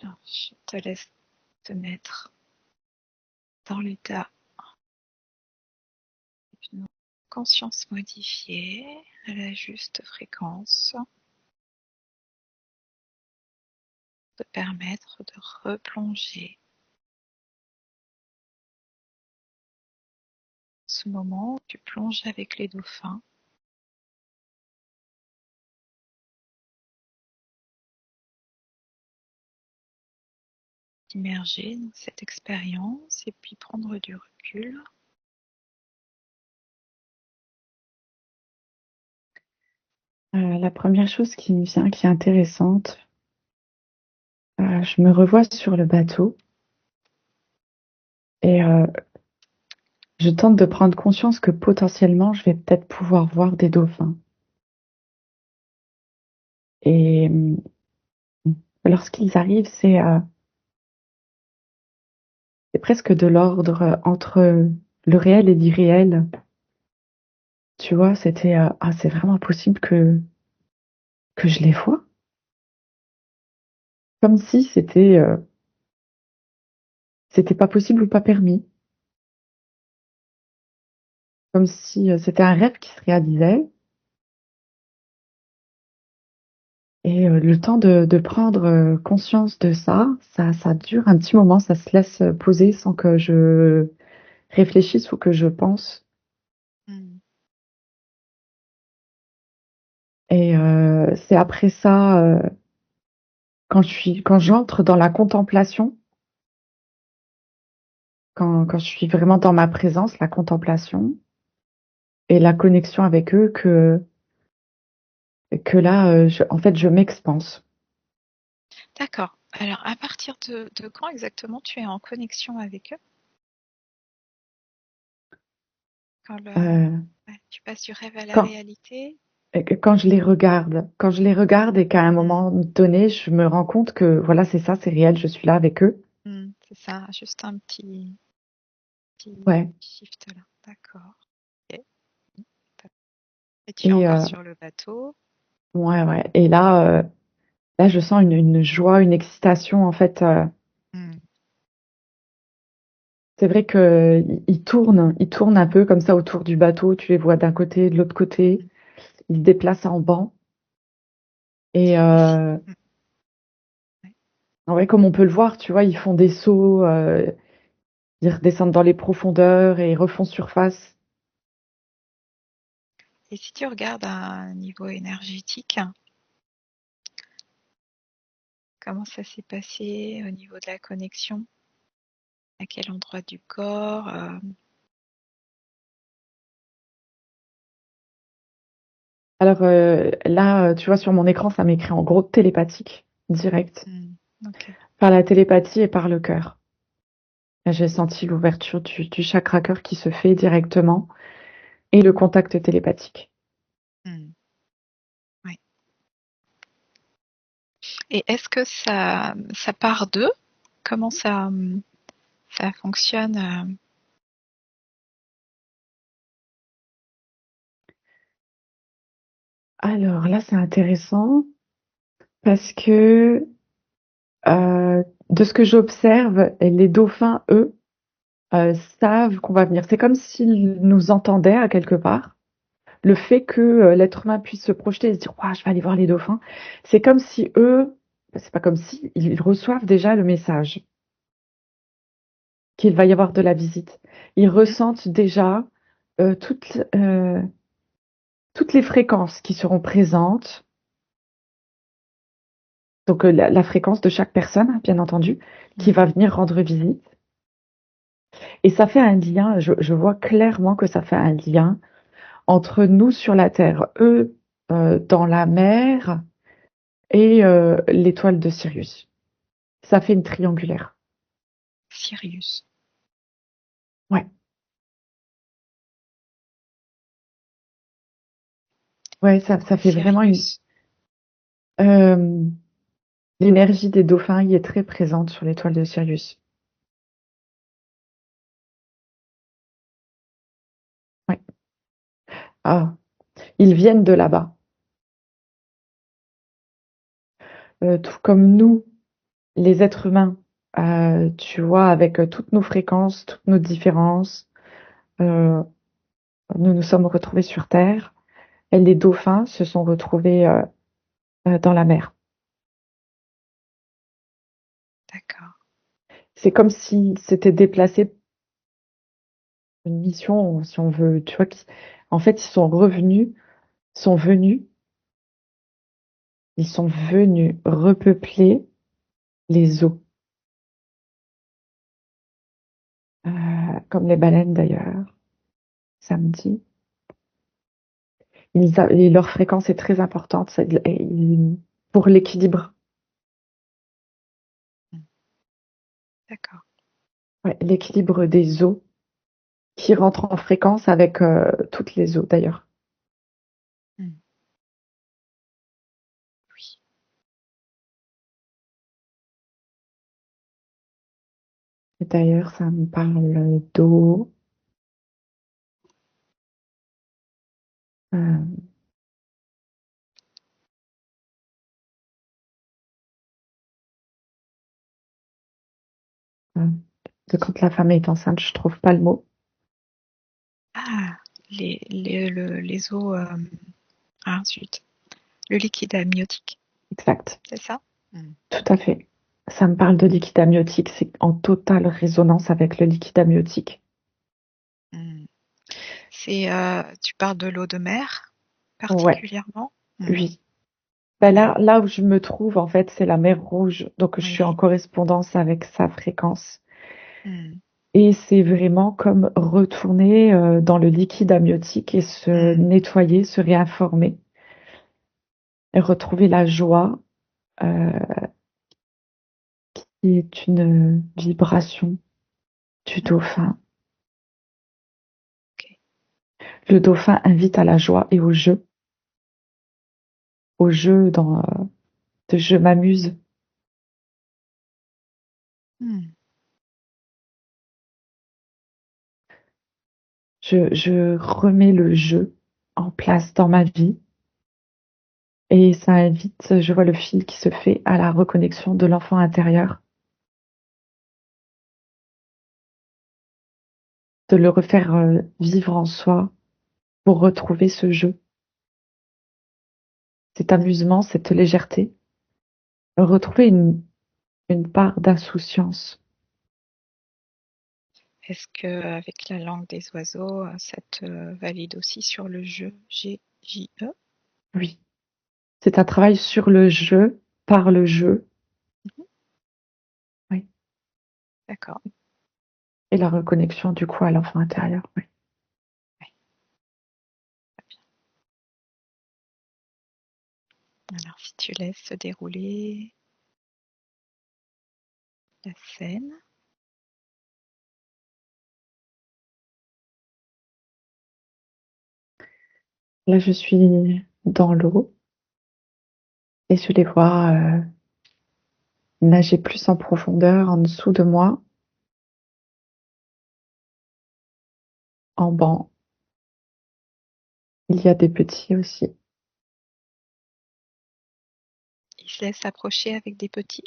Alors, je te laisse te mettre dans l'état d'une conscience modifiée à la juste fréquence, te permettre de replonger ce moment où tu plonges avec les dauphins, immerger dans cette expérience et puis prendre du recul. La première chose qui me vient, qui est intéressante, je me revois sur le bateau et je tente de prendre conscience que potentiellement, je vais peut-être pouvoir voir des dauphins. Et lorsqu'ils arrivent, c'est presque de l'ordre entre le réel et l'irréel. Tu vois, c'était ah, c'est vraiment possible que je les vois. Comme si c'était pas possible ou pas permis. Comme si c'était un rêve qui se réalisait. Et le temps de prendre conscience de ça dure un petit moment, ça se laisse poser sans que je réfléchisse ou que je pense. Mm. Et c'est après ça, quand j'entre dans la contemplation, quand je suis vraiment dans ma présence, la contemplation et la connexion avec eux, que là, en fait, je m'expanse. D'accord. Alors, à partir de quand exactement tu es en connexion avec eux? Quand Euh, ouais, tu passes du rêve à la quand, réalité? quand je les regarde et qu'à un Mm. moment donné, je me rends compte que voilà, c'est ça, c'est réel, je suis là avec eux. Mm, c'est ça, juste un petit Ouais. shift là. D'accord. Ok. Et tu es Et encore sur le bateau. ouais, ouais. Et là, je sens une joie, une excitation. En fait, Mm. c'est vrai que ils tournent un peu comme ça autour du bateau. Tu les vois d'un côté, de l'autre côté. Mm. Ils se déplacent en banc. Et Et fi- mm, ouais. ouais, comme on peut le voir, tu vois, ils font des sauts, ils redescendent dans les profondeurs et ils refont surface. Et si tu regardes à un niveau énergétique, comment ça s'est passé au niveau de la connexion? À quel endroit du corps? Alors là, tu vois, sur mon écran, ça m'écrit en gros télépathique, direct, Mm. Ok. par la télépathie et par le cœur. J'ai senti l'ouverture du chakra cœur qui se fait directement et le contact télépathique. Mm. Ouais. Et est-ce que ça part d'eux? Comment ça fonctionne? Alors là, c'est intéressant parce que de ce que j'observe, les dauphins, eux, savent qu'on va venir. C'est comme s'ils nous entendaient à quelque part. Le fait que l'être humain puisse se projeter et se dire, ouah, je vais aller voir les dauphins, c'est comme si eux, c'est pas comme si, ils reçoivent déjà le message qu'il va y avoir de la visite. Ils Mhm. ressentent déjà euh, toutes, euh, toutes les fréquences qui seront présentes. Donc la fréquence de chaque personne, bien entendu, qui va Mhm. venir rendre visite. Et ça fait un lien, je vois clairement que ça fait un lien entre nous sur la Terre, eux dans la mer et l'étoile de Sirius. Ça fait une triangulaire. Sirius. Ouais, ouais, Pourquoi ça fait vraiment une. Sirius? euh, L'énergie des dauphins y est très présente sur l'étoile de Sirius. Ouais. Ah, ils viennent de là-bas. Tout comme nous, les êtres humains, tu vois, avec toutes nos fréquences, toutes nos différences, euh, nous nous sommes retrouvés sur Terre et les dauphins se sont retrouvés dans la mer. D'accord. C'est comme si c'était déplacé une mission, si on veut, tu vois, en fait, sont venus, ils sont venus repeupler les eaux, comme les baleines d'ailleurs, samedi. Et leur fréquence est très importante pour l'équilibre, Mm. D'accord. ouais, l'équilibre des eaux qui rentrent en fréquence avec toutes les eaux d'ailleurs. Mm. Oui. Et d'ailleurs, ça me parle d'eau, euh, euh, de quand la femme est enceinte, je trouve pas le mot. Ah, les os. Ah, zut. Le liquide amniotique, Exact, c'est ça? Mm. tout à fait. Ça me parle de liquide amniotique, c'est en totale résonance avec le liquide amniotique. Mm. Tu parles de l'eau de mer, Ouais, particulièrement? Mm. oui. Ben Mm. là où je me trouve, en fait, c'est la mer Rouge. Donc, je suis en Oui. correspondance avec sa fréquence. Mm. Et c'est vraiment comme retourner dans le liquide amniotique et se Mm. nettoyer, se réinformer et retrouver la joie, euh, qui est une vibration du Mm. dauphin. Ok. Le dauphin invite à la joie et au jeu de je m'amuse. Mm. Je remets le jeu en place dans ma vie et ça invite, je vois le fil qui se fait à la reconnexion de l'enfant intérieur, de le refaire vivre en soi pour retrouver ce jeu, cet amusement, cette légèreté, retrouver une part d'insouciance. Est-ce que avec la langue des oiseaux, ça te valide aussi sur le jeu G-J-E? Oui, c'est un travail sur le jeu, par le jeu, Mhm. oui, D'accord. et la reconnexion du coup à l'enfant intérieur. Oui. Ouais, très bien. Alors, si tu laisses se dérouler la scène. Là, je suis dans l'eau et je les vois nager plus en profondeur en dessous de moi, en banc. Il y a des petits aussi. Ils se laissent approcher avec des petits.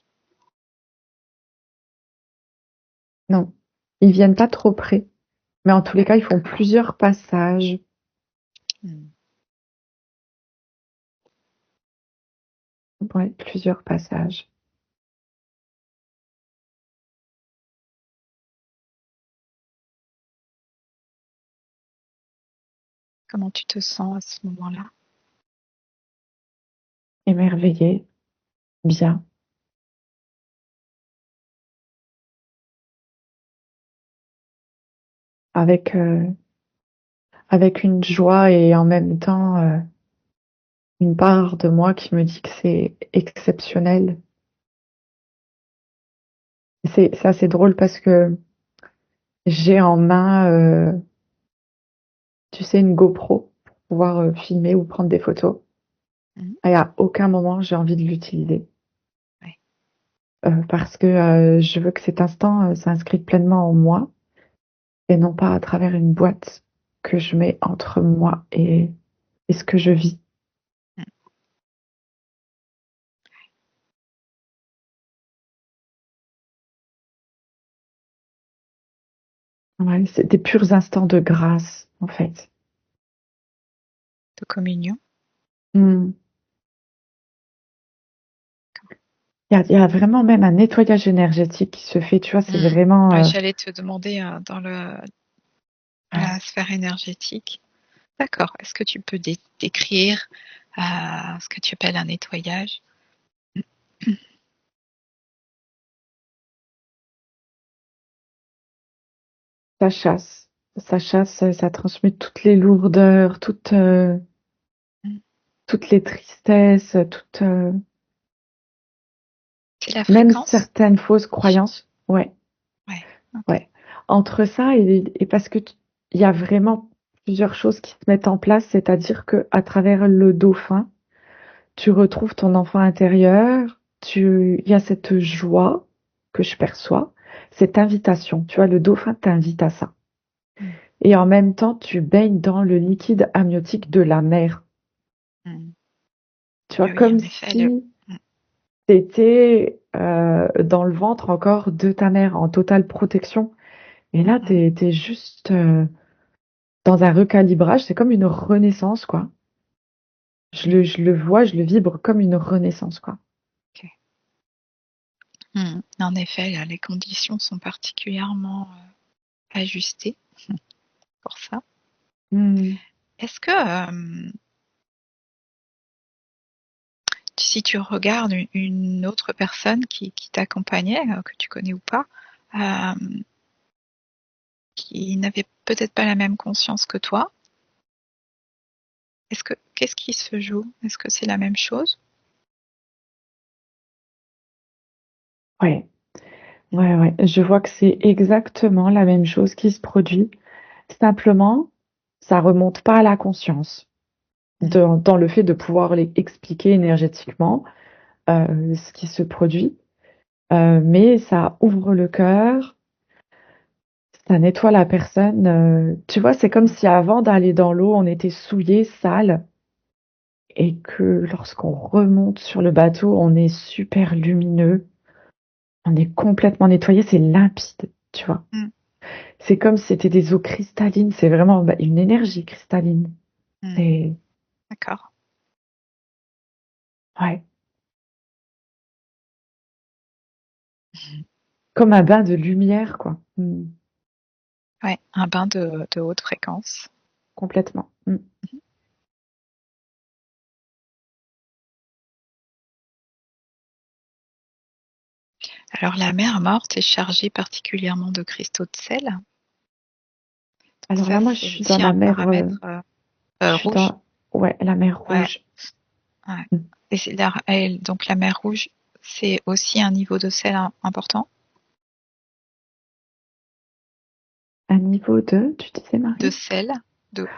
Non, ils viennent pas trop près, mais en tous les cas, ils font D'accord. plusieurs passages. Hmm. Ouais, plusieurs passages. Comment tu te sens à ce moment-là? Émerveillés, bien, avec, avec une joie et en même temps une part de moi qui me dit que c'est exceptionnel. Et c'est assez drôle parce que j'ai en main, tu sais, une GoPro pour pouvoir filmer ou prendre des photos. Mhm. Et à aucun moment j'ai envie de l'utiliser. Ouais. Parce que je veux que cet instant s'inscrive pleinement en moi et non pas à travers une boîte que je mets entre moi et ce que je vis. Mm. Ouais, c'est des purs instants de grâce, en fait. de communion. Hmm. Il y a vraiment même un nettoyage énergétique qui se fait, tu vois, c'est Mm. vraiment... Ouais, j'allais te demander dans ouais. la sphère énergétique. D'accord. Est-ce que tu peux décrire ce que tu appelles un nettoyage? Ça chasse, ça transmet toutes les lourdeurs, Mm. toutes les tristesses, C'est la même fréquence? certaines fausses croyances. Ouais, Ouais. Ok. ouais. Entre ça et parce que il y a vraiment plusieurs choses qui se mettent en place, c'est-à-dire que à travers le dauphin, tu retrouves ton enfant intérieur, il y a cette joie que je perçois, cette invitation. Tu vois, le dauphin t'invite à ça. Mm. Et en même temps, tu baignes dans le liquide amniotique de la mer. Mm. Tu vois, Ah oui, comme en effet. si Mm. tu étais dans le ventre encore de ta mère en totale protection. Et là, Mhm. t'es juste dans un recalibrage. C'est comme une renaissance, quoi. Mm. Je le vois, je le vibre comme une renaissance, quoi. Ok. En effet, là, les conditions sont particulièrement ajustées pour ça. Hmm. Est-ce que si tu regardes une autre personne qui t'accompagnait, que tu connais ou pas, euh, qui n'avait peut-être pas la même conscience que toi, qu'est-ce qui se joue? Est-ce que c'est la même chose? Ouais, ouais, ouais. Je vois que c'est exactement la même chose qui se produit. Simplement, ça remonte pas à la conscience. Mm. Dans le fait de pouvoir expliquer énergétiquement ce qui se produit. Mais ça ouvre le cœur, ça nettoie la personne. Tu vois, c'est comme si avant d'aller dans l'eau, on était souillé, sale, et que lorsqu'on remonte sur le bateau, on est super lumineux, on est complètement nettoyé, c'est limpide, tu vois. Mm. C'est comme si c'était des eaux cristallines, c'est vraiment bah, une énergie cristalline. Mm. C'est, D'accord. ouais, comme un bain de lumière, quoi. Ouais, un bain de haute fréquence. Complètement. Alors la mer morte est chargée particulièrement de cristaux de sel. Donc Alors ça, là, moi, je c'est suis dans aussi la un mer, paramètre je suis rouge. dans, ouais, la mer Ouais, Rouge. ouais. Mm. Et donc la mer rouge, c'est aussi un niveau de sel important Un niveau de, tu disais, de Marie? sel de Ouais,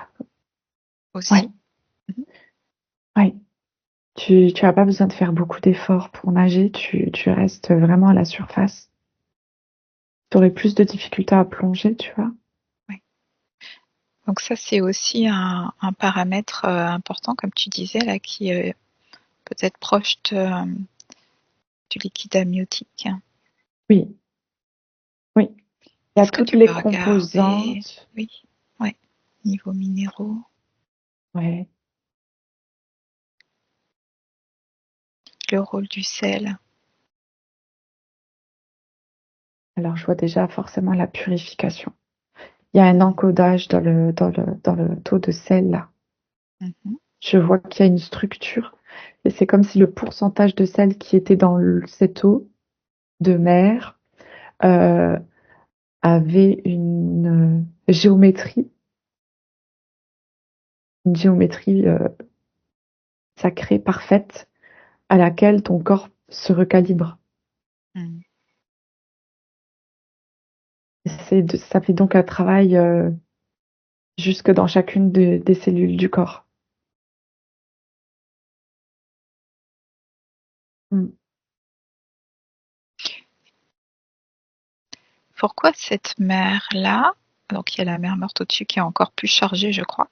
aussi. Mhm. ouais. Tu as pas besoin de faire beaucoup d'efforts pour nager, tu restes vraiment à la surface. Tu aurais plus de difficultés à plonger, tu vois. Ouais. Donc ça, c'est aussi un paramètre important, comme tu disais, là, qui est peut-être proche du liquide amniotique. Oui, oui. Il y a Est-ce que toutes tu les peux regarder, composantes. oui, ouais, niveau minéraux, Ouais. le rôle du sel? Alors, je vois déjà forcément la purification. Il y a un Mhm. encodage dans le taux de sel, là. Mhm. Je vois qu'il y a une structure. Et c'est comme si le pourcentage de sel qui était dans cette eau de mer euh, avait une géométrie sacrée, parfaite, à laquelle ton corps se recalibre. Mhm. Ça fait donc un travail jusque dans chacune des cellules du corps. Mm. Pourquoi cette mer-là, donc il y a la mer morte au-dessus qui est encore plus chargée, je crois,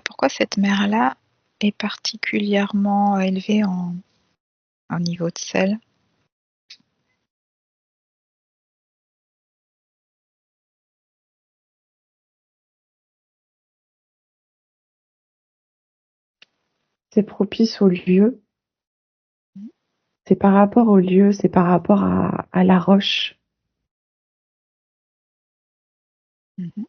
pourquoi cette mer-là est particulièrement élevée en niveau de sel? c'est propice au lieu. Mhm. C'est par rapport au lieu, c'est par rapport à la roche. Mhm.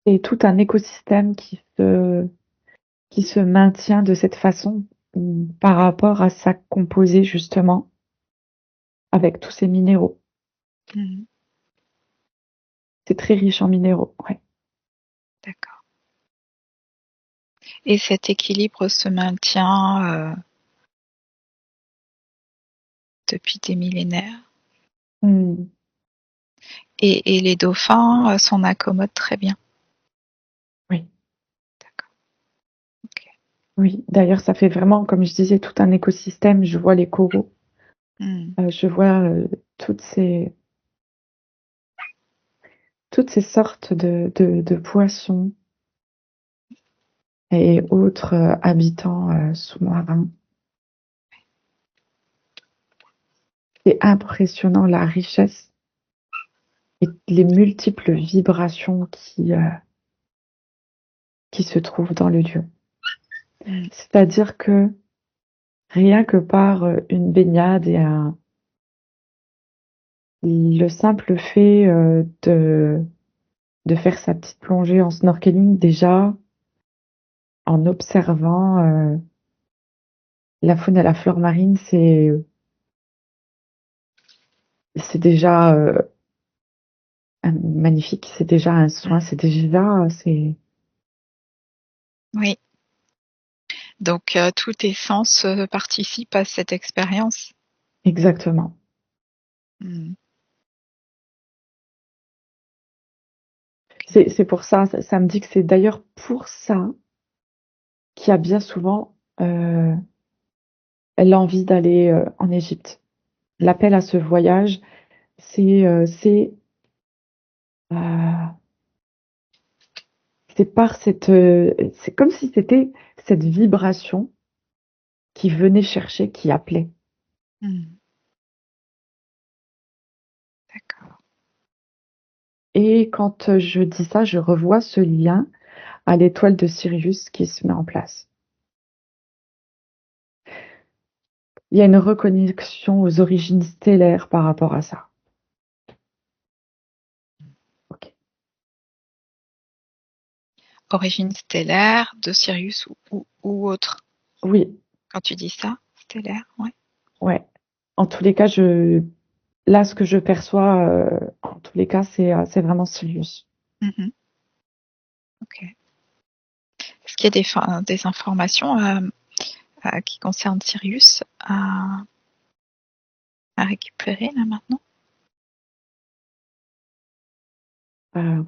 C'est tout un écosystème qui se maintient de cette façon par rapport à sa composée justement avec tous ces minéraux. Mhm. C'est très riche en minéraux. Ouais. D'accord. Et cet équilibre se maintient depuis des millénaires. Hmm, Et les dauphins s'en accommodent très bien. oui, D'accord. Ok. oui. D'ailleurs, ça fait vraiment, comme je disais, tout un écosystème. Je vois les coraux, Mhm. je vois toutes ces toutes ces sortes de poissons et autres habitants sous-marins. C'est impressionnant la richesse et les multiples vibrations qui se trouvent dans le lieu. Mhm. C'est-à-dire que rien que par une baignade et le simple fait de faire sa petite plongée en snorkeling, déjà, en observant la faune et la flore marine, c'est déjà magnifique, c'est déjà un soin, Mhm. c'est déjà, c'est Oui. Donc tous tes sens participent à cette expérience. exactement. Mhm. C'est pour ça, ça me dit que c'est d'ailleurs pour ça qu'il y a bien souvent l'envie d'aller en Égypte. L'appel à ce voyage, euh, c'est par c'est comme si c'était cette vibration qui venait chercher, qui appelait. Mhm. D'accord. Et quand je dis ça, je revois ce lien à l'étoile de Sirius qui se met en place. Il y a une reconnexion aux origines stellaires par rapport à ça. Ok. Origine stellaire de Sirius ou autre. Oui, Quand tu dis ça, stellaire, ouais. ouais. En tous les cas, là, ce que je perçois, en tous les cas, c'est vraiment Sirius. Mhm. Ok. Est-ce qu'il y a des informations qui concernent Sirius à récupérer là maintenant?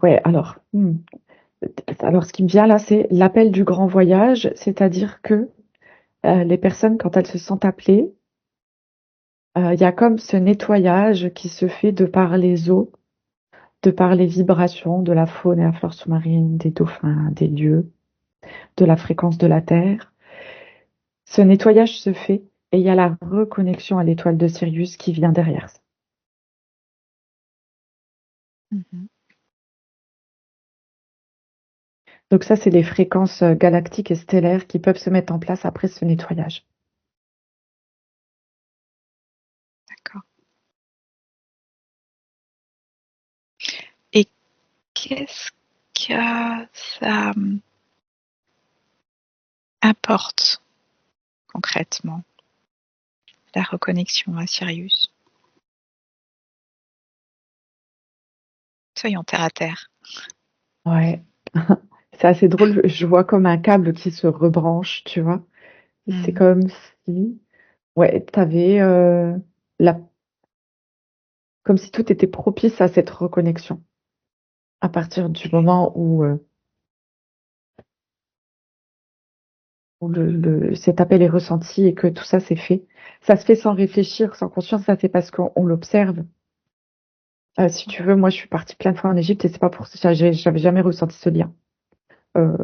Ouais, alors, ce qui me vient là, c'est l'appel du grand voyage, c'est-à-dire que les personnes, quand elles se sentent appelées, il y a comme ce nettoyage qui se fait de par les eaux, de par les vibrations de la faune et la flore sous-marine, des dauphins, des lieux, de la fréquence de la Terre. Ce nettoyage se fait et il y a la reconnexion à l'étoile de Sirius qui vient derrière ça. Mhm. Donc ça, c'est les fréquences galactiques et stellaires qui peuvent se mettre en place après ce nettoyage. D'accord. Et qu'est-ce que ça apporte concrètement, la reconnexion à Sirius? Soyons terre à terre. Ouais, c'est assez drôle. Je vois comme un câble qui se rebranche, tu vois. C'est Mhm. comme si, ouais, t'avais la, comme si tout était propice à cette reconnexion. À partir du moment où cet appel est ressenti et que tout ça s'est fait, ça se fait sans réfléchir, sans conscience. Ça, c'est parce qu'on l'observe. Si tu veux, moi, je suis partie plein de fois en Égypte et c'est pas pour ça, j'avais jamais ressenti ce lien euh,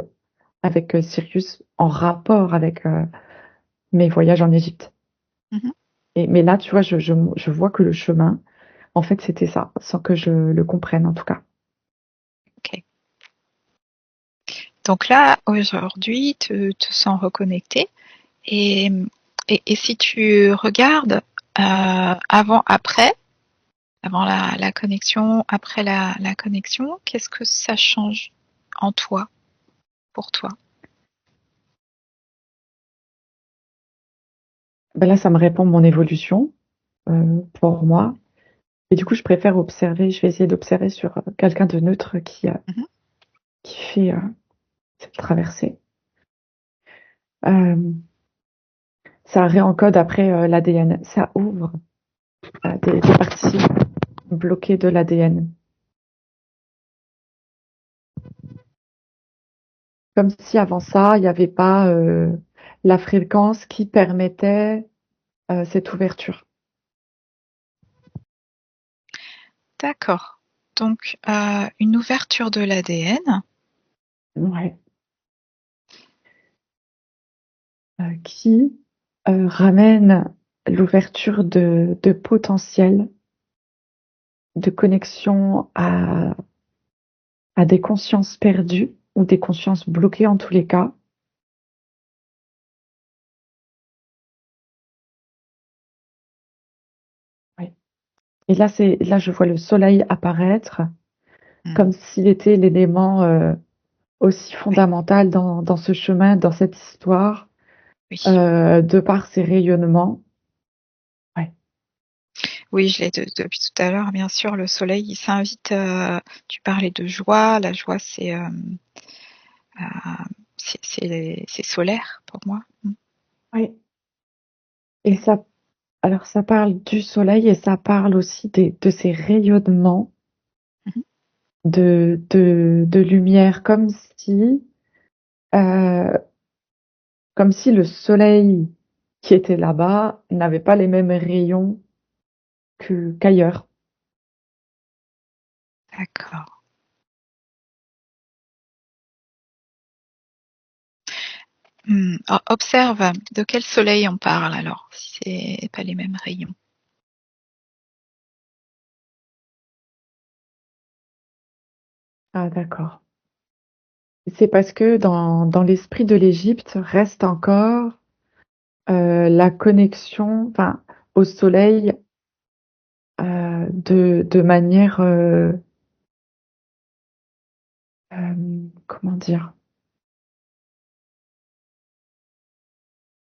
avec Sirius en rapport avec mes voyages en Égypte. Mhm. Mais là, tu vois, je vois que le chemin, en fait, c'était ça, sans que je le comprenne en tout cas. Ok. Donc là, aujourd'hui, tu te sens reconnecté et, et si tu regardes avant, après, avant la connexion, après la connexion, qu'est-ce que ça change en toi, pour toi? Ben là, ça me répond mon évolution pour moi. Et du coup, je préfère observer, je vais essayer d'observer sur quelqu'un de neutre Mhm. qui fait cette traversée. Euh, Ça réencode après l'ADN, ça ouvre des parties bloquées de l'ADN. Comme si avant ça, il n'y avait pas la fréquence qui permettait cette ouverture. D'accord. Donc, une ouverture de l'ADN. Ouais. Qui ramène l'ouverture de potentiel, de connexion à des consciences perdues ou des consciences bloquées en tous les cas. Ouais. Et là, je vois le soleil apparaître Hmm. comme s'il était l'élément aussi Oui, fondamental dans ce chemin, dans cette histoire, oui. de par ses rayonnements. Ouais. Oui, je l'ai depuis tout à l'heure, bien sûr, le soleil, il s'invite, tu parlais de joie, la joie, c'est solaire pour moi. Mm. Ouais. Et Ok. ça, alors ça parle du soleil et ça parle aussi de ces rayonnements Mhm. de lumière, euh, comme si le soleil qui était là-bas n'avait pas les mêmes rayons qu'ailleurs. D'accord. Observe de quel soleil on parle alors, si c'est pas les mêmes rayons. Ah, d'accord. C'est parce que dans l'esprit de l'Égypte reste encore la connexion, enfin, au soleil de manière, comment dire,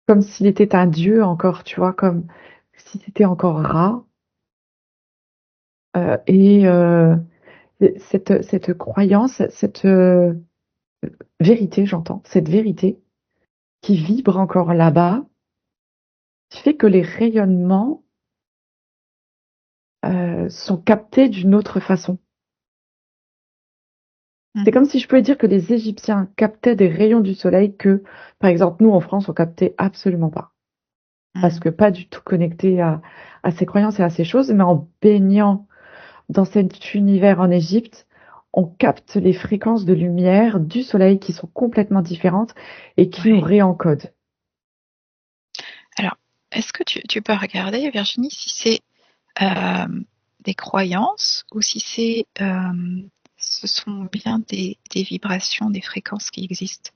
comme s'il était un dieu encore, tu vois, comme si c'était encore Ra. Et cette croyance, cette vérité, j'entends, cette vérité qui vibre encore là-bas, qui fait que les rayonnements sont captés d'une autre façon. C'est Mhm. comme si je pouvais dire que les Égyptiens captaient des rayons du soleil que, par exemple, nous en France, on captait absolument pas. Parce Mhm. que pas du tout connecté à ces croyances et à ces choses, mais en baignant dans cet univers en Égypte, on capte les fréquences de lumière du soleil qui sont complètement différentes et qui nous Ouais. réencodent. Alors, est-ce que tu peux regarder, Virginie, si c'est euh, des croyances ou si ce sont bien des vibrations, des fréquences qui existent?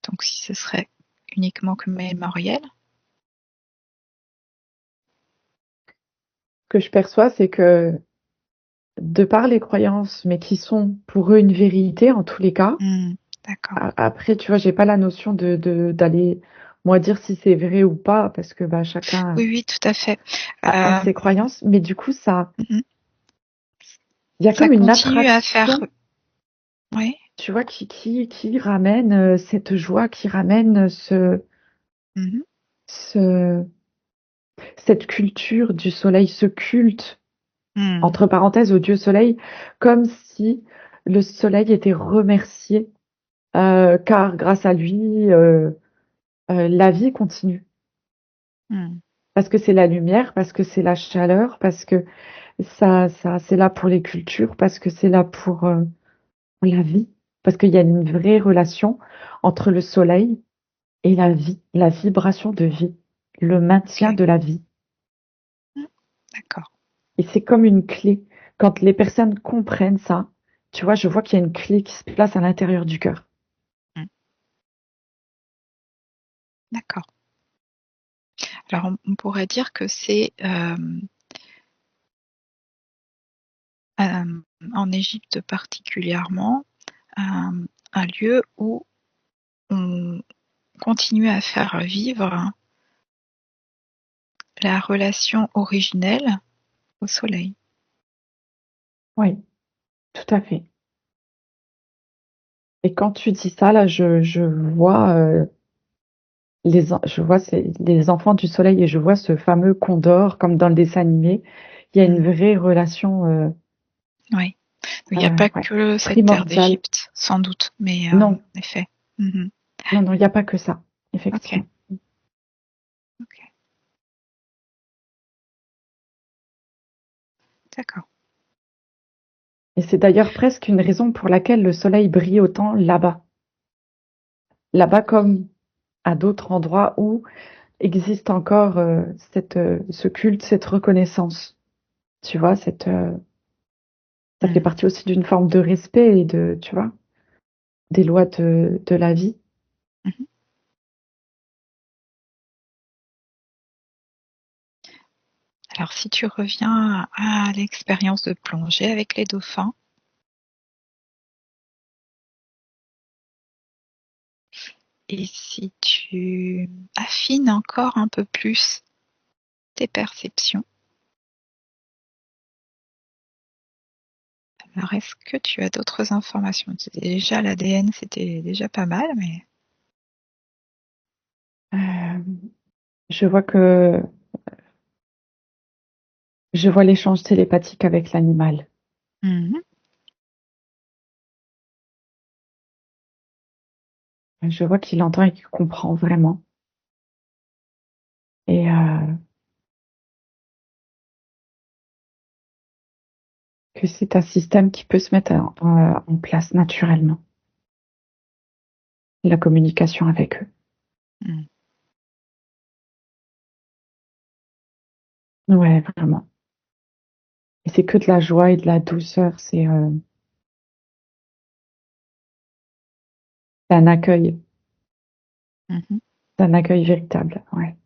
Donc, si ce serait uniquement que mémoriel. Ce que je perçois, c'est que de par les croyances, mais qui sont pour eux une vérité en tous les cas, D'accord. après, tu vois, j'ai pas la notion d'aller, moi, dire si c'est vrai ou pas, parce que bah, chacun Oui, oui, tout à fait. a Euh, ses croyances, mais du coup, mhm. il y a Ça comme une continue à faire. attraction, Oui. tu vois, qui ramène cette joie, qui ramène Mhm. ce, cette culture du soleil, ce culte, Mhm. entre parenthèses, au dieu soleil, comme si le soleil était remercié, car grâce à lui, la vie continue. Mhm. Parce que c'est la lumière, parce que c'est la chaleur, parce que c'est là pour les cultures, parce que c'est là pour la vie, parce qu'il y a une vraie relation entre le soleil et la vie, la vibration de vie, le maintien Ok. de la vie. d'accord. Et c'est comme une clé. Quand les personnes comprennent ça, tu vois, je vois qu'il y a une clé qui se place à l'intérieur du cœur. Mmh, d'accord. Alors on pourrait dire que c'est, en Égypte particulièrement, un lieu où on continue à faire vivre la relation originelle au soleil. Oui, tout à fait. Et quand tu dis ça, là, je vois je vois les enfants du soleil et je vois ce fameux condor comme dans le dessin animé. Il y a une Mmh, vraie relation oui. Il n'y a pas ouais, que cette terre primordiale. d'Égypte, sans doute, mais Non, en effet. Mmh. non, non, il n'y a pas que ça, OK, effectivement. OK, d'accord. Et c'est d'ailleurs presque une raison pour laquelle le soleil brille autant là-bas. Là-bas comme à d'autres endroits où existe encore ce culte, cette reconnaissance. Tu vois, ça fait Mmh. partie aussi d'une forme de respect et tu vois, des lois de la vie. Mmh. Alors si tu reviens à l'expérience de plongée avec les dauphins et si tu affines encore un peu plus tes perceptions, alors est-ce que tu as d'autres informations? Déjà l'ADN, c'était déjà pas mal, mais Euh, je vois que je vois l'échange télépathique avec l'animal. mmh. Je vois qu'il entend et qu'il comprend vraiment. Et que c'est un système qui peut se mettre en place naturellement. La communication avec eux. Mmh. Ouais, vraiment. Et c'est que de la joie et de la douceur. C'est un accueil. Mmh. C'est un accueil véritable. Ouais.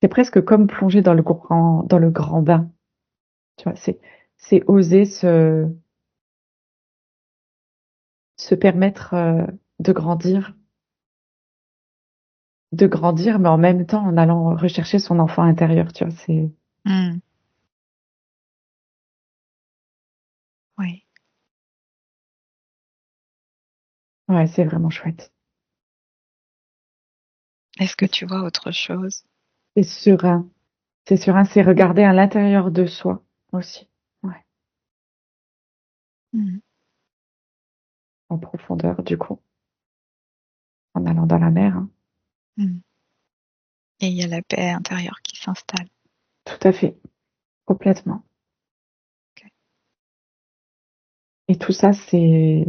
C'est presque comme plonger dans le grand bain. Tu vois, c'est oser se permettre de grandir, mais en même temps en allant rechercher son enfant intérieur. Tu vois, Mmh. Oui. ouais, c'est vraiment chouette. Est-ce que Et tu vois autre chose? c'est serein. C'est serein, c'est regarder à l'intérieur de soi aussi. Ouais, Mmh. en profondeur, du coup, en allant dans la mer, hein. Mmh. Et il y a la paix intérieure qui s'installe. Tout à fait, complètement. OK. Et tout ça, c'est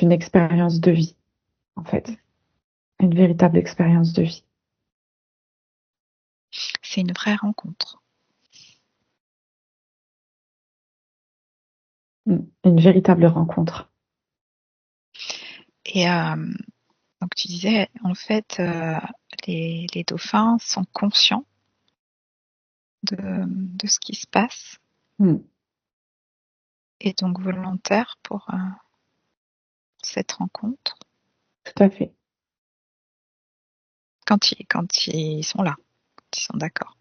une expérience de vie, en fait. Une véritable expérience de vie. C'est une vraie rencontre. Une véritable rencontre. Et donc tu disais, en fait, les dauphins sont conscients de ce qui se passe Mm, et donc volontaires pour cette rencontre tout à fait. quand ils sont là, quand ils sont d'accord.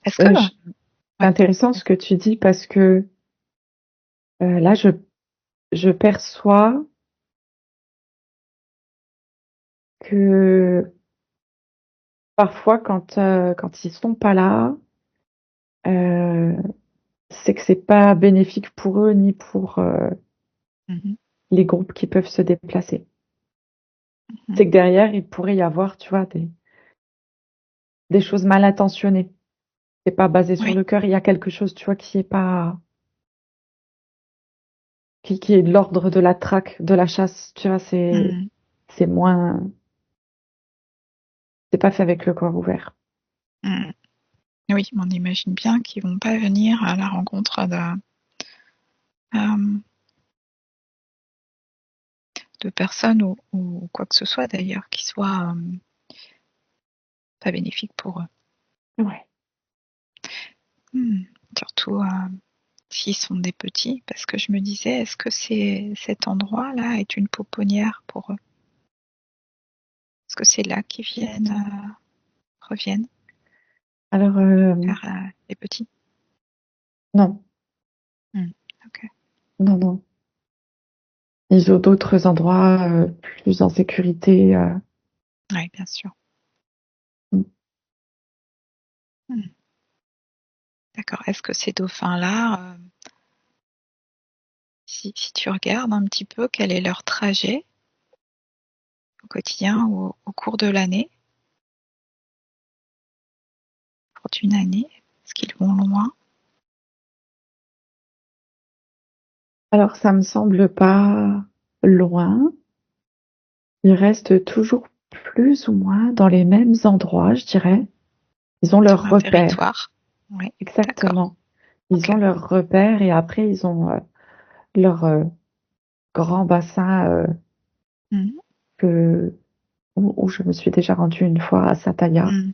Est-ce que C'est ouais, intéressant ce que tu dis parce que là, je perçois que parfois, quand ils sont pas là, euh, c'est que c'est pas bénéfique pour eux ni pour mmh les groupes qui peuvent se déplacer. mh, C'est que derrière, il pourrait y avoir, tu vois, des choses mal intentionnées. C'est pas basé sur oui, le cœur, il y a quelque chose, tu vois, qui est de l'ordre de la traque, de la chasse, tu vois, mmh, c'est moins. C'est pas fait avec le corps ouvert. Mmh. Oui, on imagine bien qu'ils vont pas venir à la rencontre euh, de personnes ou quoi que ce soit d'ailleurs qui soit pas bénéfique pour eux. Ouais. Mmh. Surtout s'ils sont des petits, parce que je me disais, est-ce que cet endroit-là est une pouponnière pour eux? Est-ce que c'est là qu'ils reviennent Alors, vers les petits? non, Mmh. Ok. non, non. Ils ont d'autres endroits plus en sécurité. Oui, bien sûr. Mm. Mmh. D'accord. Est-ce que ces dauphins-là, si tu regardes un petit peu quel est leur trajet au quotidien ou au cours de l'année, au cours d'une année, est-ce qu'ils vont loin? Alors, ça me semble pas loin. Ils restent toujours plus ou moins dans les mêmes endroits, je dirais. Ils ont Sur leurs un repères. territoire? Oui, d'accord. Exactement. Ils Ok. ont leurs repères et après, ils ont leur grand bassin Mmh. que, où je me suis déjà rendue une fois à Sataya, Mmh.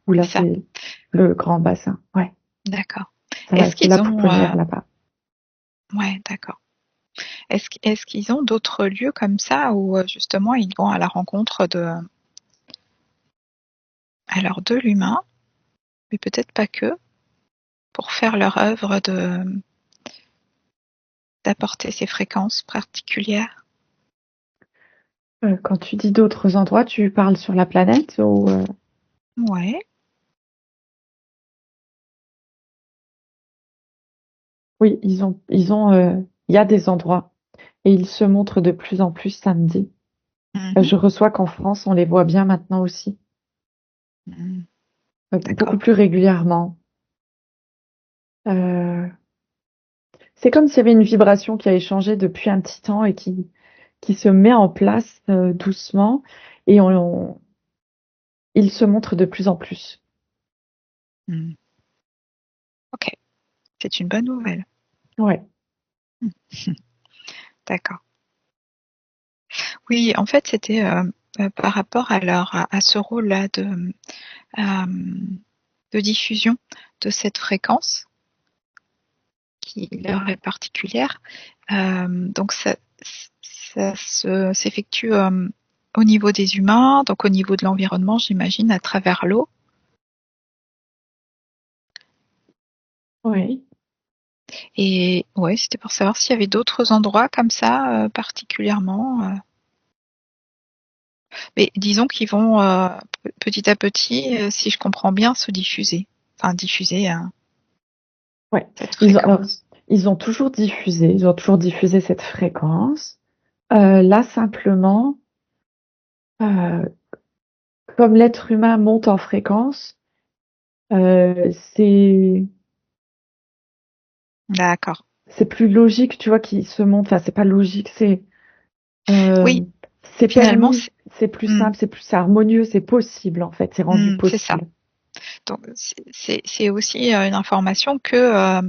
où C'est là, ça. c'est le grand bassin. Ouais, D'accord. voilà, Est-ce c'est la qu'ils ont, pouponnière là-bas. ouais, d'accord. Est-ce qu'ils ont d'autres lieux comme ça où justement ils vont à la rencontre alors de l'humain, mais peut-être pas que, pour faire leur œuvre d'apporter ces fréquences particulières? Quand tu dis d'autres endroits, tu parles sur la planète ou Ouais. Oui, il y a des endroits et ils se montrent de plus en plus samedi. Mmh. Je reçois qu'en France, on les voit bien maintenant aussi, Mmh. beaucoup D'accord. plus régulièrement. Euh, c'est comme s'il y avait une vibration qui a échangé depuis un petit temps et qui se met en place doucement et ils se montrent de plus en plus. Mmh. Ok, c'est une bonne nouvelle. Ouais. Mmh. D'accord. Oui, en fait, c'était par rapport à ce rôle-là de diffusion de cette fréquence qui leur est particulière. Donc ça s'effectue au niveau des humains, donc au niveau de l'environnement, j'imagine, à travers l'eau. Oui. Et ouais, c'était pour savoir s'il y avait d'autres endroits comme ça particulièrement. Mais disons qu'ils vont petit à petit, si je comprends bien, se diffuser. Enfin, diffuser Ouais. cette Alors, fréquence. ils ont toujours diffusé cette fréquence. Là, simplement, euh, comme l'être humain monte en fréquence, c'est D'accord. c'est plus logique, tu vois, qu'il se monte. Enfin, c'est pas logique, euh, Oui, c'est finalement, permis, c'est plus hmm, simple, c'est harmonieux, c'est possible en fait, c'est rendu c'est ça. possible. Donc, c'est aussi une information que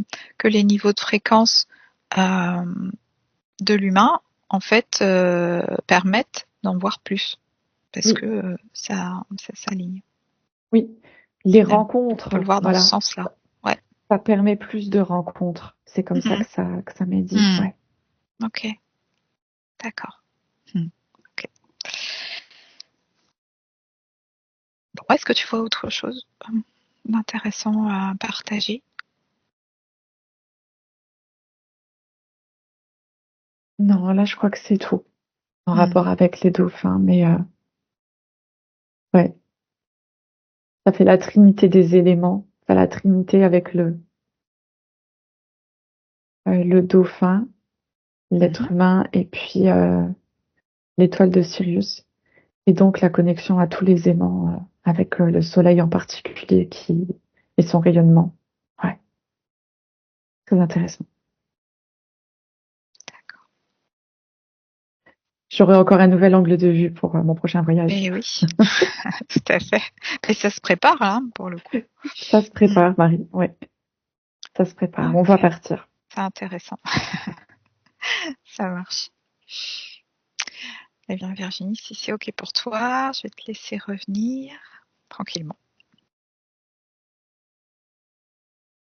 les niveaux de fréquence euh, de l'humain, en fait, permettent d'en voir plus. Parce Oui, que ça s'aligne, oui. Les finalement. On peut le rencontres, voir dans ce voilà, sens-là. Ouais. ça permet plus de rencontres. C'est comme ça Mhm. que ça m'est dit. Hmm. Ouais. Ok, d'accord. Hmm. Ok. Bon, est-ce que tu vois autre chose d'intéressant à partager? Non, là, je crois que c'est tout en Hmm. rapport avec les dauphins, mais ouais, ça fait la trinité des éléments, enfin, la trinité avec le dauphin, Mhm. l'être humain et puis l'étoile de Sirius. Et donc la connexion à tous les aimants avec le soleil en particulier qui et son rayonnement. Ouais, très intéressant. D'accord. J'aurai encore un nouvel angle de vue pour mon prochain voyage. Et oui, tout à fait. Et ça se prépare, hein, pour le coup. Ça se Mm. prépare, Marie. Ouais, ça se prépare. On va Ok, partir. c'est intéressant. Ça marche. Eh bien, Virginie, si c'est ok pour toi, je vais te laisser revenir tranquillement.